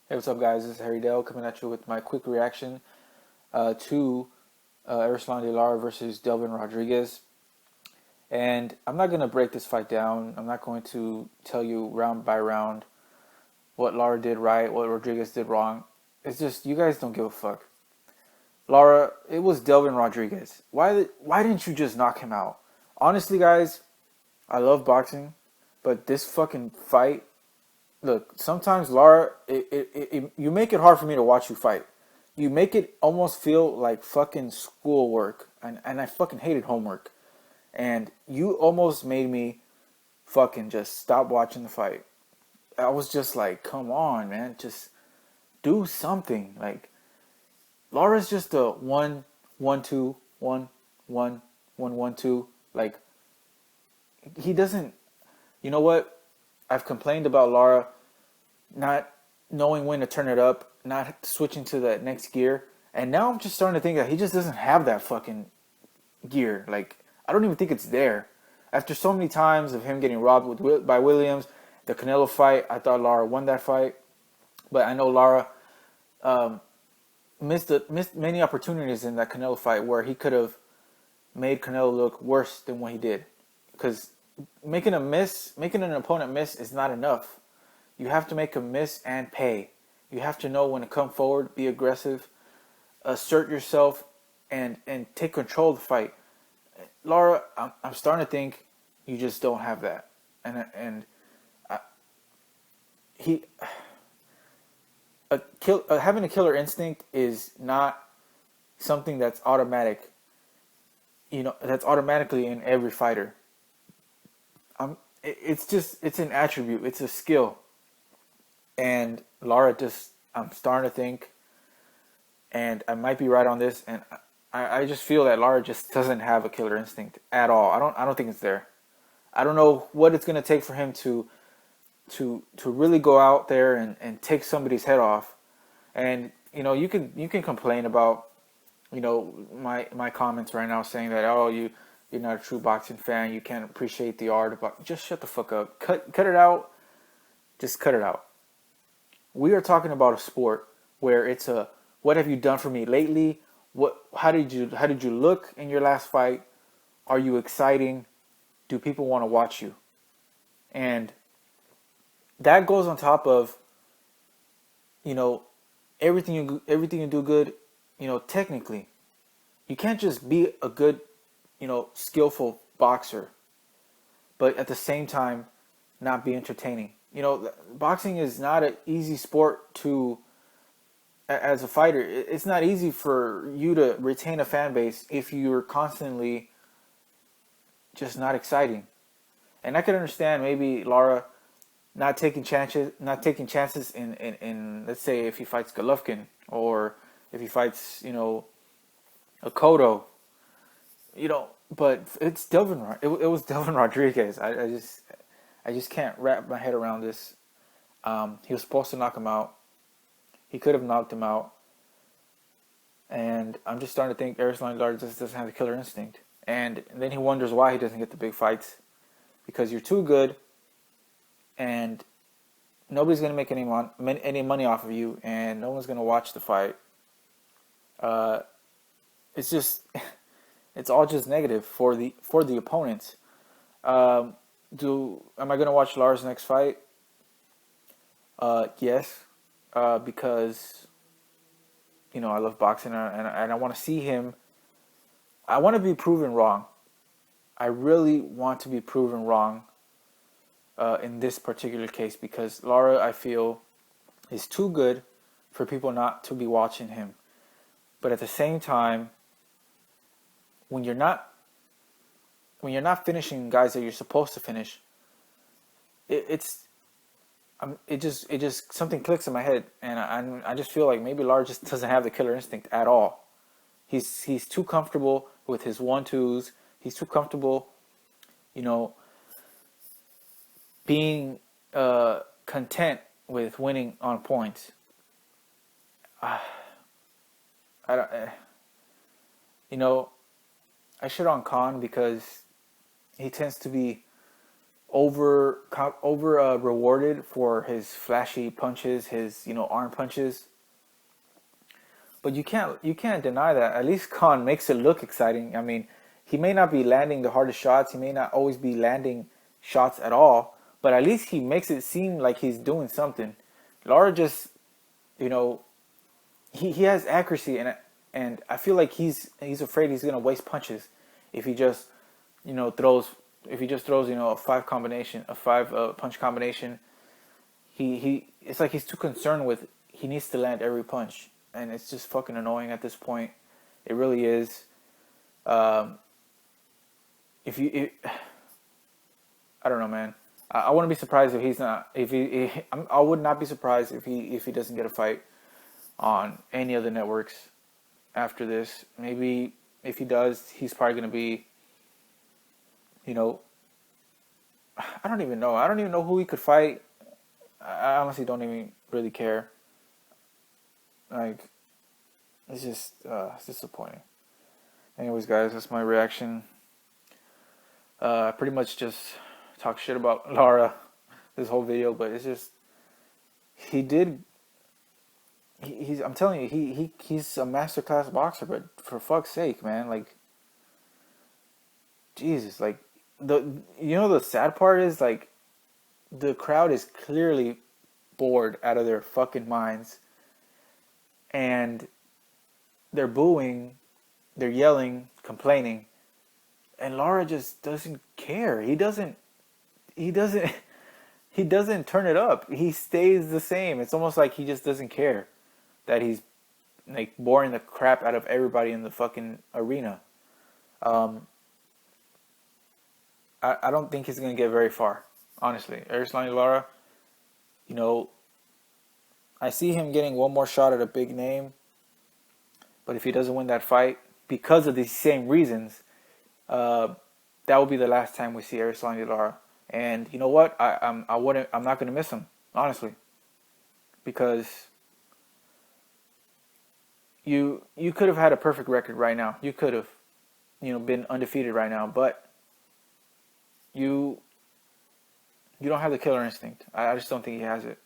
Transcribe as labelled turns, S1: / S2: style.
S1: Hey, what's up, guys? This is Harry Dell coming at you with my quick reaction to Erislan De Lara versus Delvin Rodriguez. And I'm not going to break this fight down. I'm not going to tell you round by round what Lara did right, what Rodriguez did wrong. It's just, you guys don't give a fuck. Lara, it was Delvin Rodriguez. Why didn't you just knock him out? Honestly, guys, I love boxing, but this fucking fight, look, sometimes Lara, you make it hard for me to watch you fight. You make it almost feel like fucking schoolwork, and I fucking hated homework. And you almost made me fucking just stop watching the fight. I was just like, come on, man, just do something. Like, Lara's just a 1-1-2, 1-1-1-1-2. Like, he doesn't. You know what? I've complained about Lara not knowing when to turn it up, not switching to that next gear. And now I'm just starting to think that he just doesn't have that fucking gear. Like, I don't even think it's there. After so many times of him getting robbed by Williams, the Canelo fight, I thought Lara won that fight. But I know Lara missed many opportunities in that Canelo fight where he could have made Canelo look worse than what he did. Because making an opponent miss is not enough. You have to make a miss and pay. You have to know when to come forward, be aggressive, assert yourself, and take control of the fight. Lara, I'm starting to think you just don't have that, and he having a killer instinct is not something that's automatic. You know, that's automatically in every fighter. It's an attribute. It's a skill. And Lara just, I'm starting to think, and I might be right on this, and I just feel that Lara just doesn't have a killer instinct at all. I don't think it's there. I don't know what it's gonna take for him to really go out there and take somebody's head off. And you can complain about my comments right now saying that, oh, you're not a true boxing fan, you can't appreciate the art of just shut the fuck up. Cut it out. Just cut it out. We are talking about a sport where it's a what have you done for me lately? How did you look in your last fight? Are you exciting? Do people want to watch you? And that goes on top of you know everything you do good, technically. You can't just be a good, skillful boxer, but at the same time not be entertaining. Boxing is not an easy sport to, as a fighter. It's not easy for you to retain a fan base if you're constantly just not exciting. And I can understand maybe Lara not taking chances in let's say if he fights Golovkin or if he fights a Cotto, but it's Delvin. It was Delvin Rodriguez. I just can't wrap my head around this. He was supposed to knock him out. He could have knocked him out. And I'm just starting to think Erislan Lara just doesn't have the killer instinct. And then he wonders why he doesn't get the big fights. Because you're too good, and nobody's going to make any money off of you, and no one's going to watch the fight. It's just, it's all just negative for the opponents. Am I going to watch Lara's next fight? Yes, because I love boxing, and I want to see him. I want to be proven wrong. I really want to be proven wrong in this particular case, because Lara, I feel, is too good for people not to be watching him. But at the same time, when you're not finishing guys that you're supposed to finish, it just something clicks in my head, and I just feel like maybe Lara just doesn't have the killer instinct at all. He's too comfortable with his 1-2s. He's too comfortable, being content with winning on points. I don't, I shit on Khan because he tends to be over rewarded for his flashy punches, his arm punches. But you can't deny that. At least Khan makes it look exciting. I mean, he may not be landing the hardest shots. He may not always be landing shots at all. But at least he makes it seem like he's doing something. Lara just, you know, he has accuracy, and I feel like he's afraid he's gonna waste punches if he just throws a five punch combination. He it's like he's too concerned with he needs to land every punch, and it's just fucking annoying at this point. It really is. If you, I don't know, man. I wouldn't be surprised if he's not. I would not be surprised if he doesn't get a fight on any of the networks after this. Maybe if he does, he's probably gonna be, I don't even know. I don't even know who he could fight. I honestly don't even really care. Like, it's disappointing. Anyways, guys, that's my reaction. I pretty much just talk shit about Lara this whole video, but it's just I'm telling you, he's a masterclass boxer, but for fuck's sake, man, like, Jesus, like, the sad part is, like, the crowd is clearly bored out of their fucking minds, and they're booing, they're yelling, complaining, and Lara just doesn't care. He doesn't turn it up. He stays the same. It's almost like he just doesn't care that he's, like, boring the crap out of everybody in the fucking arena. I don't think he's gonna get very far, honestly. Erislandy Lara, I see him getting one more shot at a big name, but if he doesn't win that fight because of these same reasons, that will be the last time we see Erislandy Lara. And you know what? I'm not gonna miss him, honestly, because you could have had a perfect record right now. You could have, been undefeated right now, but you don't have the killer instinct. I just don't think he has it.